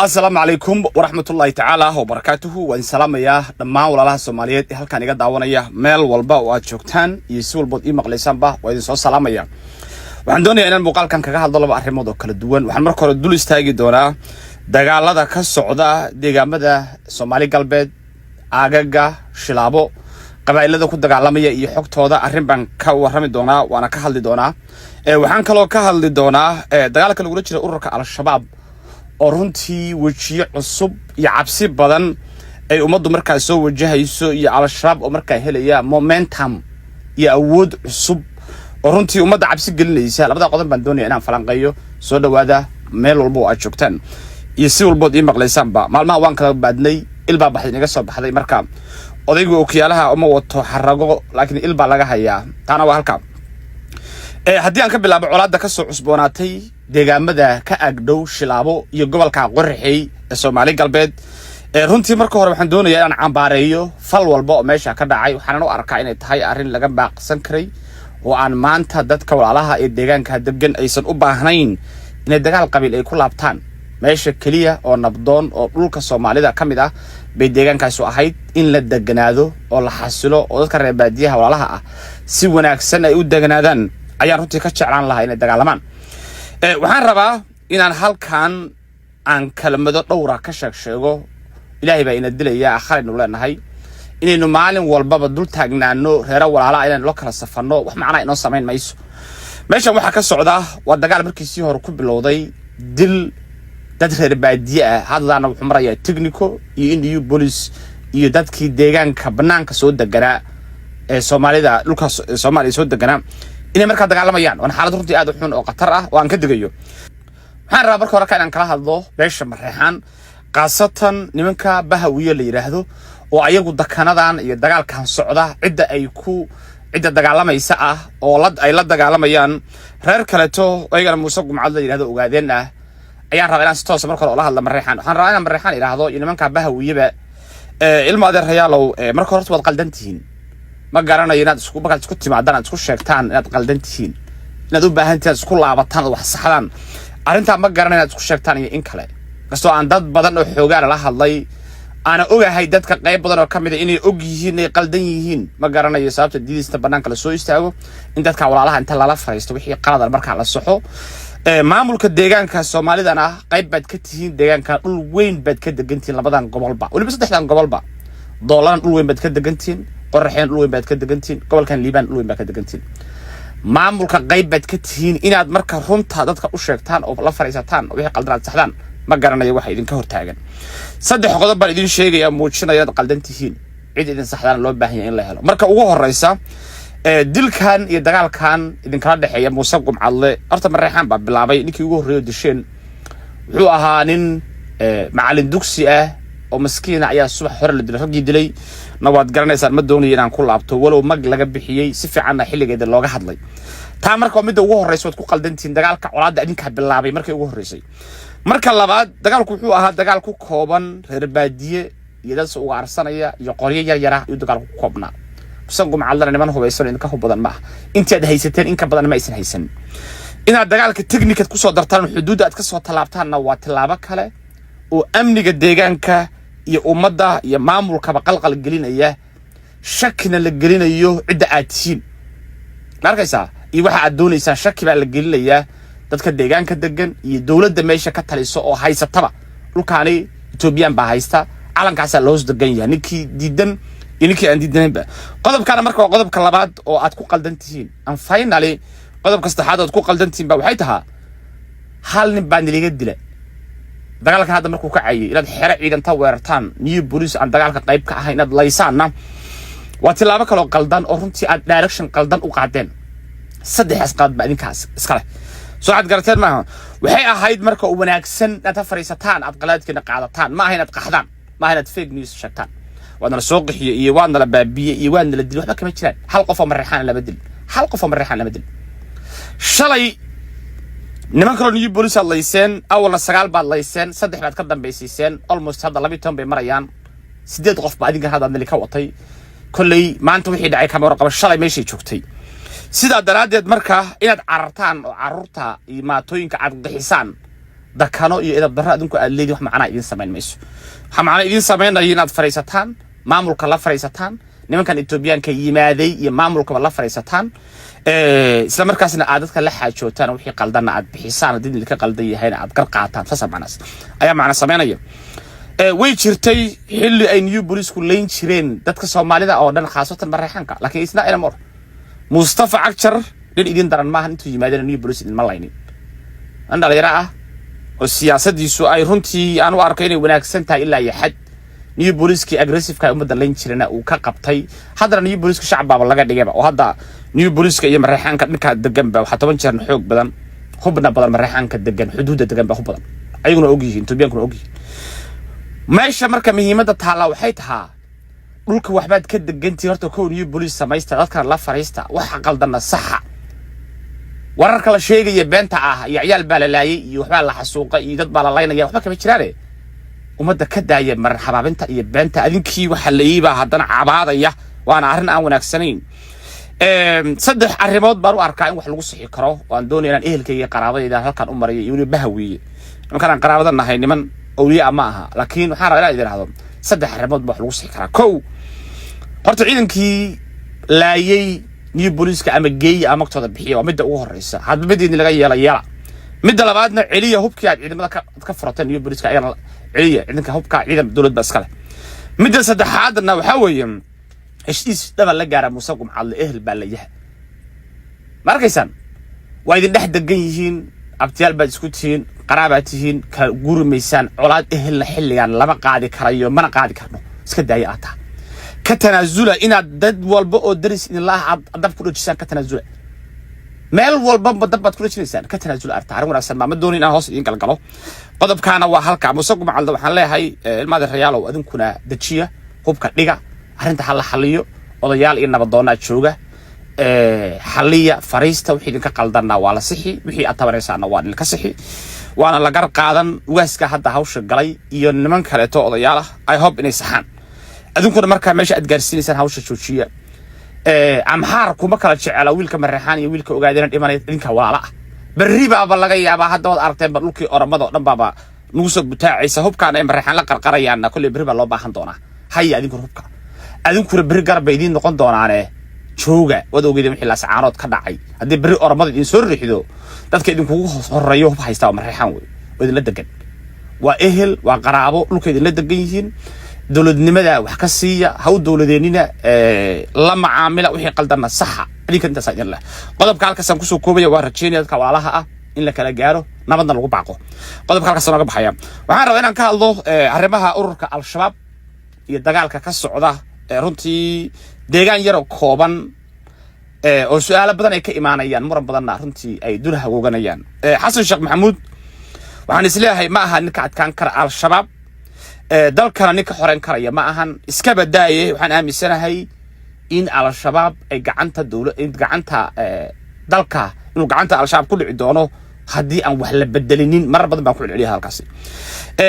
السلام عليكم ورحمة الله تعالى وبركاته وإن سلام يا دمان ولا الصوماليات هل كان يقدر دعوانا ميل والبا واتشوكتان يسول بود إيه مقليسان با وإذا صار سلام يا وعندنا أن المقال كان كجاه ضل بأحر موضوع كل الدول وحنا كل الدول استاجي دونا دجال هذا كالسعودة دجامة الصومالي قلبت عججة شلابو قبائل هذا كود دجال لما يحكت هذا أحرم بان كورهم دونا وأنا كهل دونا وحنا كلو كهل دونا دجال كل ورجل أورك على الشباب runtii wajiyo cusub iyo cabsi badan ay umadu markaa soo wajahayso iyo al-shabaab oo markaa helaya momentum iyo awood cusub oo runtii umada cabsi gelinaysa labada qodob baan doonaya inaan falanqeeyo soo dhawaada meel walba oo aad joogtaan iyo si walba oo maqlaysanba maalmaha waan kala baadnay ilba baxay inaga soo baxday markaa odaygu okiyaalaha uma wato xarago laakiin ilba laga hayaa taana waa halka haddii aan ka bilaabo colaadda ka soo cusboonaatay deegaamada ka agdhow shilaabo iyo gobolka qorxay ee Soomaali galbeed runtii marka hore waxaan doonayaa inaan cambaareeyo fal walba oo meesha ka dhacay waxaan u arkaa inay tahay arrin laga baaqsan karay oo aan maanta dadka walaalaha ee deegaanka degan aysan u baahnayn inay dagaal qabiil ay ku laabtaan meesha kaliya oo nabdoon oo dhulka Soomaalida kamid ah bay deegaankaas u ahayd in la deganaado oo la xasilo oo dadka reer baadiyaha walaalaha ah si wanaagsan ay u deganaadaan ayaan runtii ka jeclaan lahaa inay dagaalamaan waxaan rabaa inaan halkan aan kalmado dhowra ka sheego ilaahay baa ina dilaya akhrinu leenahay inaynu maalin walba dul taagnaano reer walaala inaan loo kala safano wax macna inoo sameyn mayso meeshan waxa ka socda waa dagaal markiisii hore ku bilowday dil dad reer baadiye ah hadana wuxuu marayaa technical iyo indiyo police iyo dadkii deegaanka banaanka soo deganaa ee Soomaalida dhulka Soomaaliya soo deganaa inay markaa dagaalamayaan waan xaalad runtii aad u xun oo qatar ah oo aan ka digayo waxaan rabaa marka hore ka inaan kala hadlo beesha Mareexaan qaasatan nimanka Bahawiye la yiraahdo oo ayagu dakanadan iyo dagaalkan socda cidda dagaalamaysa ah oo ay la dagaalamayaan reer kaleeto ayagana Muuse Gumcad la yiraahdo ogaadeen ah ayaan rabaa inaan si toos marka hore ula hadlo Mareexaan waxaan rabaa inaan Mareexaan yiraahdo nimanka Bahawiyeba ilmo adeer rayaalow marka hore waad qaldantihiin ma garanayo inaad isku timaadaan isku sheegtaan inaad qaldantihiin inaad u baahantahay isku laabataan wax saxdaan arinta ma garanayo inaad isku sheegtaan iyo in kale kasto aan dad badan oo xoogaan la hadlay ana ogahay dadka qayb badan oo kamid ah inay og yihiin inay qaldan yihiin ma garanayo sababta diidista banaanka la soo istaago in dadka walaalaha inta lala fariisto wixii qalad marka la saxo maamulka deegaanka Soomaalidana qayb baad ka tihiin deegaanka dhul weyn baad ka degantiin labadan gobolba waliba saddexdan gobolba doolan dhul weyn baad ka degantiin qorraxeen dhul weyn baad ka degantiin gobolkan Liibaan dhul weyn baad ka degantiin maamulka qayb baad ka tihiin inaad marka runta dadka u sheegtaan oo la fariisataan oo wixii qaldan saxdaan ma garanayo waxa idin ka hortaagan saddex qodob baan idin sheegaya muujinaya inaad qaldan tihiin cid idin saxdaan loo baahan yahay in la helo marka ugu horeysa dilkan iyo dagaalkan idin kala dhaxeeya Muuse Gumcadle horta Mareexaan baa bilaabay ninkii ugu horeeyay disheen wuxuu ahaa nin macallin dugsi ah oo maskiina ayaa subax hore la dilay ragii dilay nawaad garanaysaan ma doonayo inaan ku laabto walow mag laga bixiyay si fiican xilligeeda looga hadlay taa marka mid ugu horeyso wad ku qaldantiin dagaalka colaadda idinka bilaabay markii ugu horeysay marka labaad dagaalku wuxuu ahaa dagaal ku kooban reer baadiye iyo dad soo ugaarsanaya iyo qoryo yar yar ah iyo dagaal ku koobnaa Muuse Gumcadle niman hubaysan in ka badan ma intii aad haysateen in ka badan ma aysan haysan inaad dagaalka technical ku soo dartaan xuduudda aad ka soo talaabtaanna waa tilaabo kale oo amniga deegaanka iyo ummadda iyo maamulka qalqal gelinaya shakina la gelinayo cidda aad tihiin markaysa iyo waxa aad doonaysaa shaki baa la gelinayaa dadka deegaanka degan iyo dawladda meesha ka taliso oo haysataba dhulkaani Ethiopian baa haysta calankaas loo degan yahay ninkii diidan inkii aan diidanba qodobkana marka qodobka labaad oo aad ku qaldan tihiin and finally qodobka saddexaad oo aad ku qaldan tihiin ba waxay tahay hal nin baa niliga dilay dagaalka hadda markuu ka caayay inaad xere ciidanta weerartaan new police aan dagaalka qayb ka ahayn inaad laysaana waa tilaabo kale oo qaldan oo runtii aad direction qaldan u qaadeen saddex qaad baa idinkaas iska leh soo aad garateen ma waxay ahayd marka u wanaagsan inaad fariisataan aad qalaadkina qaadataan ma ahayn inaad qaxdaan ma ahayn inaad fake news sheegtaan waana la soo qixiyay iyo waana la baabiye iyo waana la dil waxba kama jiraan hal qof oo Mareexaan laba dil hal qof oo Mareexaan laba dil shalay niman kale new police layseen awalna 9 baad layseen 3 baad ka dambeyseen almost hadda 12 bay marayaan 8 qof baad idinka hadda ka watay kulay maanta wixii dhacay kamera qaba shalay meeshii joogtay sida daraadeed marka inaad carartaan oo carruurta iyo maatooyinka aad qixisaan dakano iyo idab darro adinku aad leedin wax macna idin sameyn mayso waxa macna idin sameynaya inaad fariisataan maamulka la fariisataan nimankan Etoobiyaanka yimaaday iyo maamulka la fariisataan isla markaasna aad dadka la xaajootaan wixii qaldan aad bixisaan hadii idinka qaldan yahay aad gar qaataan fasamanaas ayaa macna sameynaya way jirtay xilli ay new police ku leen jireen dadka Soomaalida oo dhan khaasatan Mareykanka laakiin isna ina mar Mustafa Cagjar dad idin daran maahan intuu yimaadeen new police in malaynin anda la yaraa oo siyaasadiisu ay runtii aan u arkay inay wanaagsan tahay ilaa iyo xad new police ki aggressive ka umada leen jirana uu ka qabtay hadana new police shacabba laga dhigayba oo hadda new police iyo Mareykanka dhanka degan ba waxa 10 jeer xoog badan hubna badan Mareykanka degan xuduudda degan ba hub badan ayaguna ogyihiin Etoobiyaanku ogyihiin meesha marka muhiimadda taala waxay tahay dhulka waxbaad ka degantii horta koow new police sameeysta dadka la fariista waxa qaldana saxa wararka la sheegay beenta ah yacyal balalaayay iyo waxba la xasuuqa iyo dad balalaynaya waxba kama jiraan umada ka daayay marxabaabinta iyo beenta adinkii waxa la yiibaa hadana cabaadaya waana arin aan wanaagsanayn saddex arrimood baan u arkaa in wax lagu sixi karo waan doonayaan ehelkayga qaraabadayda halkan u mariyay iyo bahawiye markaan qaraabada nahay niman awliya ma aha laakiin waxa rabaa inaan idiraahdo saddex arrimood wax lagu sixi karaa kow horta ciidankii laayay new police ka ama geey ama tooda bixiyo midda ugu horeysa hadba midii laga yeelay midda labaadna celiya hubkii aad ciidamada ka furteen new police ka ayana celiya ciidanka hubka ciidan dawladda iskale midda saddexaadna waxa weeye heshiis daba la gaara Muuse Gumcadle ehel baa la yahay markaysan waa idin dhex degan yihiin abtiyaal baad isku tihiin qaraabad tihiin ka gurmaysan colaad ehel la xilligan lama qaadi karayo mana qaadi karno iska daaya aata ka tanaasula inaad dad walba oo daris in la adab ku dhajisan ka tanaasula meel walba dad baad ku dhajisan ka tanaasula arta arrin wanaagsan ma doon inaan hoos idin galgalo qodobkaana waa halka Muuse Gumcadle waxaan leeyahay ilmaada Rayaal oo adinkuna dajiya hubka dhiga arinta hal xaliyo odayaal iyo nabadoona jooga xaliya fariista wixii idinka qaldana waa la sixi wixii aad tabareysana waa in ka sixi waana la gar qaadan waaska hadda hawsha galay iyo niman kale to odayaal ah I hope inay saxaan adinkuna marka meesha aad gaarsiinaysan hawsha joojiya amxaar kuma kala jecela wiilka Mareykan iyo wiilka ogaadeen dhimanay idinka walaala ah bari baba laga yaabaa hadda wad aragteen dhulkii oramada oo dhan baba nugu soo butaacaysa hubkaan ay Mareykan la qarqarayaan kulli bari baa loo baahan doonaa hay adinku hubka adinkuna bari garba idin noqon doonaane jooga wad ogeedeen wixii la sacaanood ka dhacay hadii bari oramada idin soo riixdo dadka idinku horeeyo hub haysta Mareykan way idin la degan waa ehel waa qaraabo dhulka idin la degan yihiin dawladnimada wax ka siiya haw dawladeenina la macaamila wixii qaldana saxa idinka inta saadin la qodobka halkaas ku soo koobaya waa rajeynaya dadka walaalaha ah in la kala gaaro nabadna lagu baaqo qodobka halkaas naga baxaya waxaan rabaa inaan ka hadlo arrimaha ururka al-shabaab iyo dagaalka ka socda runtii deegaan yar oo kooban oo su'aalo badan ay ka imaanayaan muran badanna runtii ay dul hawooganayaan Xasan Sheekh Maxamuud waxaan isleeyahay ma aha ninka adkaan kara al-shabaab dalkana ninka xoreyn karaya ma ahan iska badaaye waxaan aaminsanahay in al-shabaab ay gacanta dalka inuu gacanta al-shabaab ku dhici doono haddii aan wax la bedelinin marar badan baan ku celceliyaa halkaasi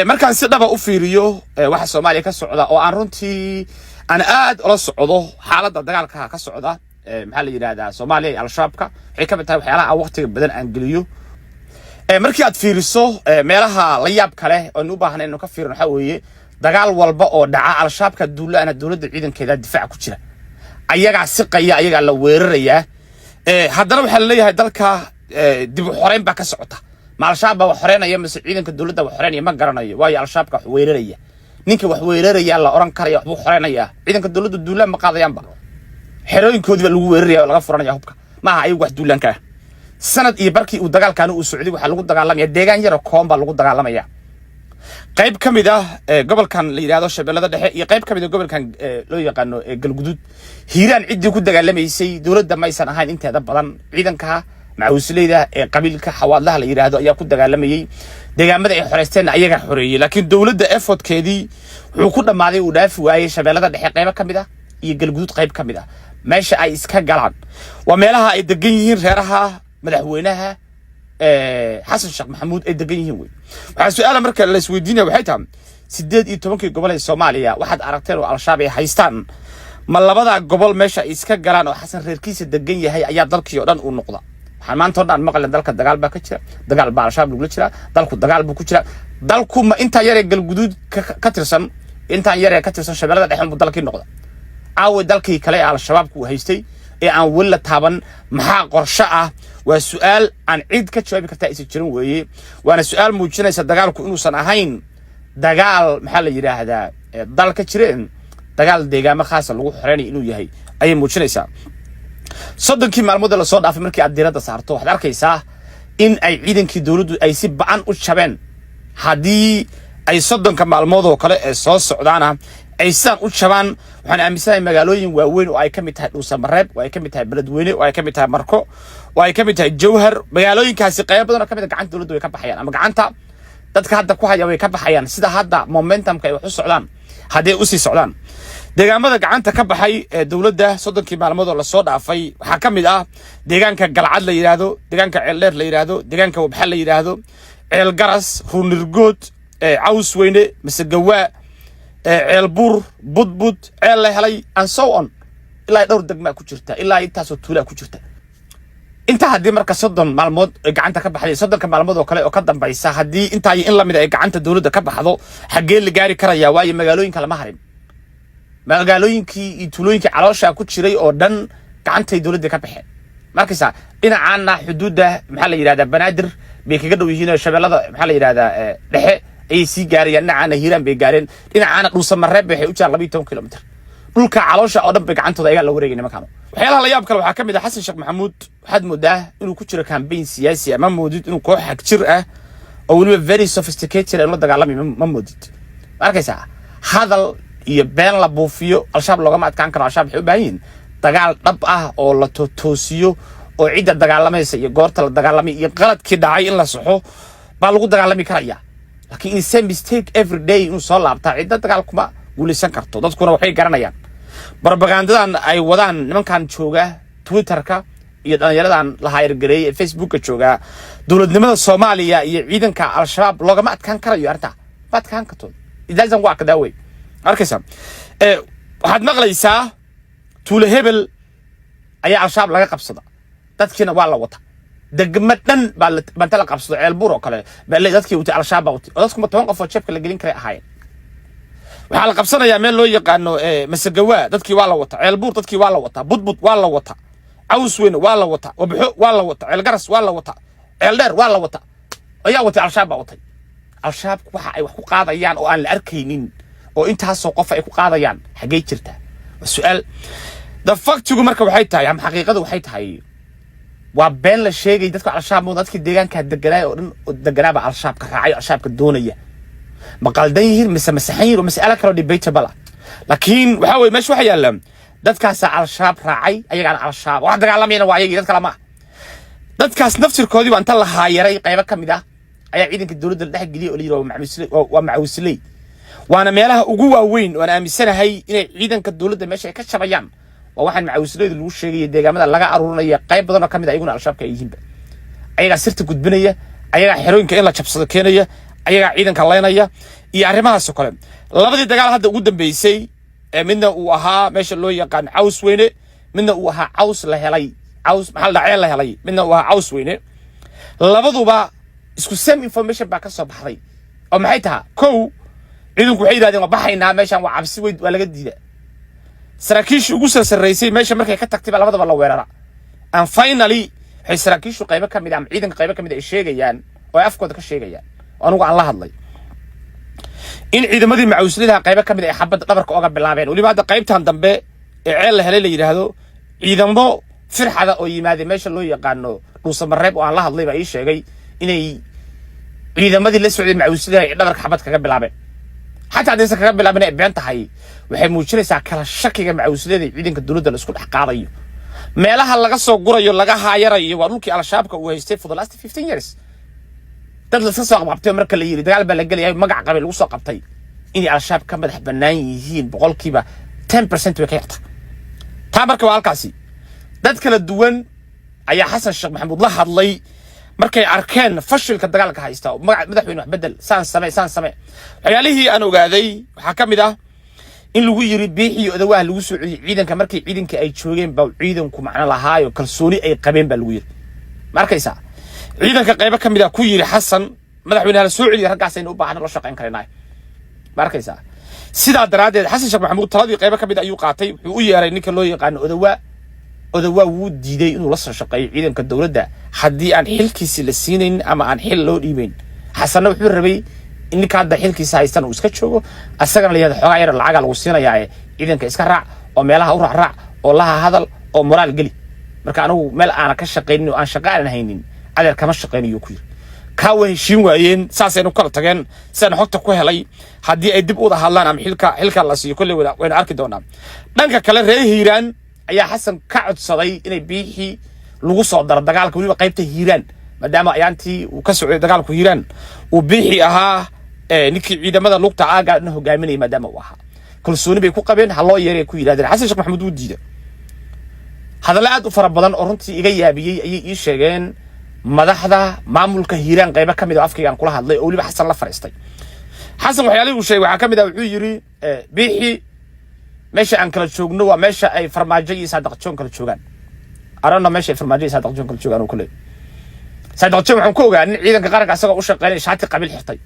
markaan si dhaba u fiiriyo waxa Soomaaliya ka socda oo aan runtii aan aad ula socdo xaaladda dagaalka ka socda maxaa la yiraahdaa Soomaaliya al-shabaabka waxay ka mid tahay waxyaalaha waqtiga badan aan geliyo markii aad fiiriso meelaha la yaab kale oo u baahan inuu ka fiirno waxa weeye dagaal walba oo dhaca al-shabaabka dawladda ciidankeeda difaac ku jira ayaga siqaya ayaga la weeraraya haddana waxa la leeyahay dalka dib u xoreyn ba ka socota ma al-shabaab wax xoreynaya mise ciidanka dawladda wax xoreynaya ma garanayo waayo al-shabaabka wax weeraraya ninka wax weeraraya la oran karayo wax buu xoreynaya ciidanka dawladda duulaan ma qaadayaanba xerooyinkoodii lagu weeraraya laga furanaya hubka ma aha ayagu wax duulaanka sanad iyo barkii uu dagaalkan uu socday waxa lagu dagaalamaya deegaan yar oo koomba lagu dagaalamaya qayb kamid ah gobolkan la yiraahdo Shabeellada Dhexe iyo qayb kamid ah gobolkan loo yaqaano Galgudud Hiiraan cidii ku dagaalamaysay dawladda ma aysan ahayn inteeda badan ciidanka macawisleyda qabiilka xawaadlaha la yiraahdo ayaa ku dagaalamayay deegaamada ay xoreysteen ayaga xoreeyay laakiin dawladda effortkeedii wuxuu ku dhamaaday uu dhaafi waayay Shabeellada Dhexe qayb kamid ah iyo Galgudud qayb kamid ah meesha ay iska galaan waa meelaha ay degan yihiin reeraha madaxweynaha Xasan Sheekh Maxamuud ay degan yihiin way waxa su'aal marka la isweydiinayo waxay tahay 18 gobol ee Soomaaliya waxaad aragteen oo al-shabaab ay haystaan ma labada gobol meesha ay iska galaan oo Xasan reerkiisa degan yahay ayaa dalkii oo dhan u noqda حمان تودع المقلة دالك الدجال بكتير دجال بعشاب لقولتشلا دالك الدجال بكتير دالكم إنت يرجع الجدود كترسن إنت يرجع كترسن شباب ده إحنا بدالك النقطة أو دالك كلاي على الشباب كوهيستي أن ولا طبعا محا قرشة والسؤال عن عيد كتشوي بكرتاء يسجلون ويه وأنا سؤال موجودنا يصدقال كأنه صناعين دجال محل يراه هذا دالك كتيرين دجال دجال خاصة لو حراني إنه يهي أي موجودنا يسا صدق كم الموديل الصوت في مركي الديرة صارتو حدار كيسا إن أي عيدن كدولد أي سب عن الشبان هدي أي صدق كم الموضوع وكله الصوص سعدانا أي سان الشبان وحنا مثلا مجالوين وين وأي كم يتهد وسمرب وأي كم يتهد بلدويني وأي كم يتهد مركو وأي كم يتهد جوهر مجالوين كاسقية بدنا كم يتهد عن دولد ويكب حيان أما عنتا تذكر هذا كوها يكب حيان سيدا هذا مومنتم كي يحس سعدان هدي أسي سعدان deegaamada gacanta ka baxay dawladda soddonkii maalmood oo la soo dhaafay waxa kamid ah deegaanka galcad la yiraahdo deegaanka ceeldheer la yiraahdo deegaanka wabxal la yiraahdo ceel garas ruunirgood caws weyne masagawa ceel bur budbud ceel la helay and so on ilaa dhowr degma ku jirta ilaa intaas oo tuula ku jirta inta hadii marka 30 maalmood gacanta ka baxday 30 maalmood oo kale oo ka dambaysa hadii inta in la mid ay gacanta dawladda ka baxdo xagee la gaari karaya waayo magaalooyinka lama harin magaalooyinkii iyo tuulooyinkii caloosha ku jiray oo dhan gacantay dawladda ka baxeen markaysa dhinacaana xuduudda maxaa la yiraahdaa banaadir bay kaga dhow yihiin shabeellada maxaa la yiraahdaa dhexe ay sii gaarayaan dhinacaana hiiraan bay gaareen dhinacaana dhuusamareeb waxay u jiraan 12 kilomitir dhulka caloosha oo dhan bay gacantooda ayaga la wareegay nimankan waxyaalaha la yaab kale waxaa kamid ah xasan sheekh maxamuud waxaad moodaa inuu ku jiro campaign siyaasi ama moodid inuu koox xag jir ah oo waliba very sophisticated oo la dagaalamay ma moodid markaysa hadal iyo been la buufiyo al-shabaab looga adkaan karo al-shabaab waxay u baahan yihiin dagaal dhab ah oo la toosiyo oo cidda dagaalamaysa iyo goorta la dagaalamay iyo qaladkii dhacay in la saxo baa lagu dagaalami karaya laakiin in same mistake every day inuu soo laabtaa cidda dagaal kuma guulaysan karto dadkuna waxay garanayaan barbagandadan ay wadaan nimankan jooga Twitterka iyo dhalinyaradan la hayr-gareeyay Facebooka jooga dawladnimada Soomaaliya iyo ciidanka al-shabaab looga adkaan karayo arta adkaan karto idaasan waa ka daaway arkaysa waxaad maqlaysaa tuule hebel ayaa al-shabaab laga qabsada dadkiina waa la wata degma dhan baa la qabsado ceel buur oo kale baa dadkii wata al-shabaab wata dadku ma 10 qof oo jeebka la gelin karay ahaayeen waxa la qabsanayaa meel loo yaqaano masagawa dadkii waa la wata ceel buur dadkii waa la wata budbud waa la wata caws weyn waa la wata wabxo waa la wata ceel garas waa la wata ceel dheer waa la wata ayaa wata al-shabaab watay al-shabaab waxa ay wax ku qaadayaan oo aan la arkaynin oo intaas oo qof ay ku qaadayaan xagee jirta su'aal the factigu marka waxay tahay am xaqiiqadu waxay tahay waa been la sheegay dadka al-shabaab dadkii deegaanka deganaa oo dhan deganaaba al-shabaab ka raacay al-shabaab ka doonaya maqaldan yihiin masaxayn oo mas'ala kale debatable laakiin waxa way meesha waxa yaala dadkaas al-shabaab raacay ayaga al-shabaab wax dagaalamayna waa ayaga dadka lama dadkaas naftirkoodii waa inta la haayaray qaybo kamid ah ayaa ciidanka dawladda dhex geliyay oo la yiraahdo waa macawisley وانا meelaha ugu waaweyn oo aan aaminsanahay inay ciidanka dawladda meesha ay ka shabayaan waa waxaan macawisleyda lagu sheegay deegaamada laga aruurinayo qayb badan oo kamid ah iyaguna al-shabaabka ay yihiin ayaga sirta gudbinaya ayaga xerooyinka in la jabsado keenaya ayaga ciidanka leenaya iyo arrimahaas oo kale labadii dagaal hadda ugu dambeysay midna uu ahaa meesha loo yaqaan caws weyne midna uu ahaa caws la helay caws maxal dhacay la helay midna uu ahaa caws weyne labaduba isku same information baa ka soo baxday oo maxay tahay kow ciidanku waxay yiraahdeen baxaynaa meeshan waa cabsi weyd waa laga diiday saraakiishu ugu sareysay meesha markay ka tagtay labadaba la weerara and finally waxay saraakiishu qayb ka mid ah ciidanka qayb ka mid ah ay sheegayaan oo afkooda ka sheegayaan anigu aan la hadlay in ciidamadii macawisleyda qayb ka mid ah xabad dhabarka oga bilaabeen waliba hadda qaybtan dambe ee ceel la helay la yiraahdo ciidamo firxada oo yimaade meesha loo yaqaano dhuusamareeb oo aan la hadlay baa ii sheegay inay ciidamadii la socday macawisleyda ay dhabarka xabad kaga bilaabeen حتى هذا سكر بلابنا بنت هاي وحموشنا ساكلا شكل مع وسيلة عيدين كدولة الأسكول حقاريو ما لها لقى صقورة يلا هايرة وروكي على شابك ويستيف for the last 15 years تدل تسوق بعبتي أمريكا اللي يريد قال بلقى لي مقع قبل وساق بتي إني على شاب كم بدح بنايين بقول كيبا 10% وكيعطى تابرك والكاسي ده كلا الدوان أي حسن الشيخ محمود الله الله markay arkeen fashilka dagaalka haysta madaxweyne wax bedel saan samee xayaalihii aan ogaaday waxa kamid ah in lagu yiri biixi odawaah lagu soo ciidanka markay ciidanka ay joogeen baa ciidanku macna lahaayo kalsooni ay qabeen baa lagu yiri markaysa ciidanka qayb ka mid ah ku yiri xasan madaxweynaha soo celiya raggaas inuu u baahan loo shaqeyn karinay markaysa sida daraadeed xasan sheekh maxamuud taladii qayb ka mid ayuu qaatay wuxuu u yeeray ninka loo yaqaan odawa wuu diiday inuu la soo shaqeeyo ciidanka dawladda haddii aan xilkiisi la siinayn ama aan xil loo dhiibayn xasan wuxuu rabay in ninka hadda xilkiisa haystan uu iska joogo asagana leeyahay xogaa yar lacag lagu siinayaa ciidanka iska raac oo meelaha u raac oo laha hadal oo moraal gali marka anigu meel aan ka shaqeynin oo aan shaqaan haynin adeer kama shaqeynayo ku yiri ka way heshiin waayeen saasaynu kala tageen san xogta ku helay haddii ay dib u wada hadlaan ama xilka la siiyo kulli wayna arki doonaa dhanka kale reer Hiiraan ayaa xasan ka codsaday inay biixi lagu soo daro dagaalka waliba qaybta Hiiraan maadaama ayaantii uu ka socday dagaalku Hiiraan uu biixi ahaa ninkii ciidamada lugta aaga inuu hogaaminay maadaama uu ahaa kalsooni bay ku qabeen haloo yeeray ku yiraahdeen xasan sheekh maxamuud uu diiday hadal aad u fara badan oo runtii iga yaabiyay ayay ii sheegeen madaxda maamulka Hiiraan qayb ka mid ah afkaygan kula hadlay oo waliba xasan la fariistay xasan waxyaalaha uu sheegay waxa ka mid ah wuxuu yiri biixi meesha aan kala joogno waa meesha ay farmaajo iyo saadaq joon kala joogaan arana meesha ay farmaajo iyo saadaq joon kala joogaan oo kale saadaq joon waxaan ku ogaanay ciidanka qaranka asagoo u shaqeynay shaati qabiil xirtay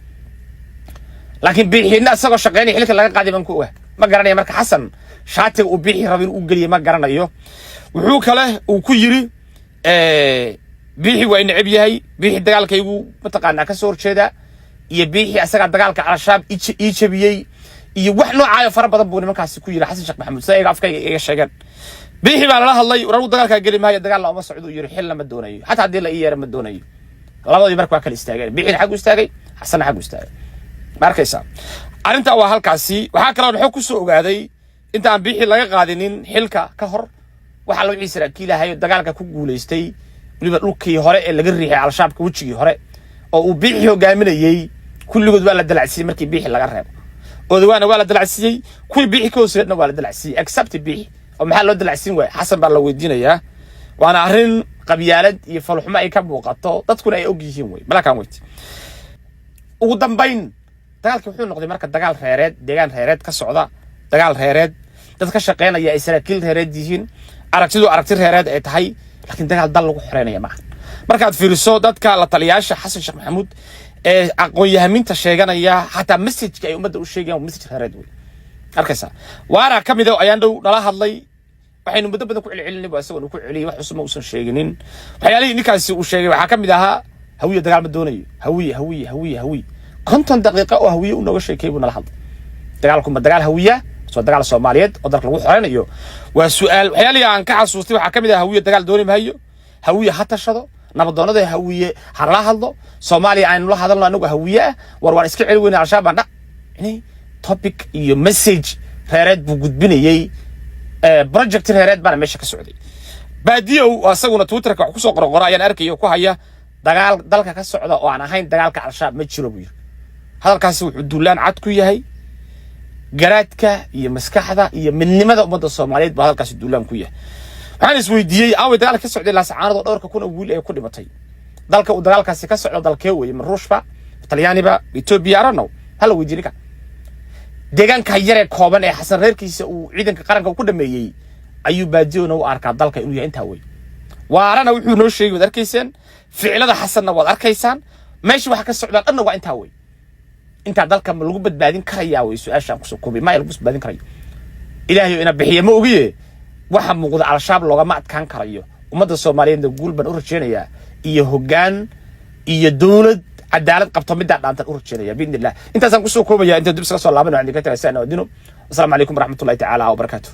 laakiin biixina asagoo shaqeynay xilka laga qaaday baan ku ogaa ma garanayo marka xasan shaatiga uu biixi rabin uu galiyo ma garanayo wuxuu kale uu ku yiri biixi waa in cib yahay biixi dagaalkaygu mataqaana ka soo horjeeda iyo biixi asaga dagaalka al-shabaab ii jabiyay iyo wax noocaaya fara badan buu nimankaasi ku yiri xasan sheekh maxamuud sayga afkayga iga sheegan biixi baa la hadlay uu dagaalka gali maayo dagaal la uma socdo yiri xil lama doonayo hatta hadii la yeero ma doonayo labadii markaa waa kala istaageen biixi xaq u istaagay xasan xaq u istaagay markaysa arinta waa halkaasi waxa kale oo ku soo ogaaday inta aan biixi laga qaadinin xilka ka hor waxa loo ciisraa kiilahayo dagaalka ku guuleystay waliba dhulkii hore ee laga riixay al-shabaabka wajigii hore oo uu biixi hogaaminayay kulligood waa la dalacsiyay markii biixi laga reebo odawaana waa la dalacsiyay kuwii biixi ka hooseedna waa la dalacsiyay except biixi oo maxaa loo dalacsin waay xasan baa la weydiinayaa waana arrin qabyaalad iyo falxumo ay ka muuqato dadkuna ay og yihiin way malakan weyti ugu dambayn dagaalkii wuxuu noqday marka dagaal reereed deegaan reereed ka socda dagaal reereed dad ka shaqeynaya ay saraakiil reereed yihiin aragti reereed ay tahay laakiin dagaal dal lagu xoreynaya ma aha markaad fiiriso dadka la taliyaasha xasan sheekh maxamuud ee aqoon-yahaminta sheeganaya xataa message ay ummadda u sheegayaan message reereed way arkaysa waara ka mid ah ayaan dhow nala hadlay waxaynu muddo badan ku celcelinay baa isagoo ku celiyay wax cusub uusan sheeginin waxyaalihii ninkaasi uu sheegay waxa ka mid ahaa hawiye dagaal ma doonayo hawiye konton daqiiqo oo hawiye u nooga sheekay buu nala hadlay dagaalku ma dagaal hawiya soo dagaal Soomaaliyeed oo dalka lagu xoreynayo waa su'aal waxyaalihii aan ka xasuustay waxa ka mid ah hawiye dagaal dooni maayo hawiye ha tashado nabadoonada hawiye ha la hadlo Soomaaliya aynu la hadalno anagu hawiye war iska celi weyn al-shabaab topic iyo message reereed buu gudbinayay project reereed bana meesha ka socday baadiyo asaguna Twitterka wax ku soo qorqoro ayaan arkayo ku haya dagaal dalka ka socda oo aan ahayn dagaalka al-shabaab ma jiro buu yiri hadalkaasi wuxuu duulaan cad ku yahay garaadka iyo maskaxda iyo midnimada ummadda Soomaaliyeed baa hadalkaasi duulaan ku yahay waxaan isweydiiyay away dagaalka ka socday la sacaanado dhowrka kun oo wiil ay ku dhimatay dalka uu dagaalkaasi ka socdo dalkee weeye Ruushba Talyaaniba Ethiopia arano hal weydiinka deegaanka yare kooban ee xasan reerkiisa uu ciidanka qaranka ku dhameeyay ayuu baadiyoona u arkaa dalka inuu yahay inta way waarana wuxuu noo sheegay wad arkaysaan ficilada xasanna wad arkaysaan meesha waxa ka socda dhanna waa inta way inta dalka lagu badbaadin karayaa way su'aashan ku soo koobay ma lagu badbaadin karayo ilaahay ina bixiyo ma ogiye waxa muuqda al-shabaab looga ma adkaan karayo ummadda Soomaaliyeed guul ban u rajeenaya iyo hoggaan iyo dawlad عدالة قبطة مدة دانت الأورجينية بإذن الله. أنت سانكو سو كوبا يا أنت دبسك صلى الله عليه وسلم. السلام عليكم ورحمة الله تعالى وبركاته.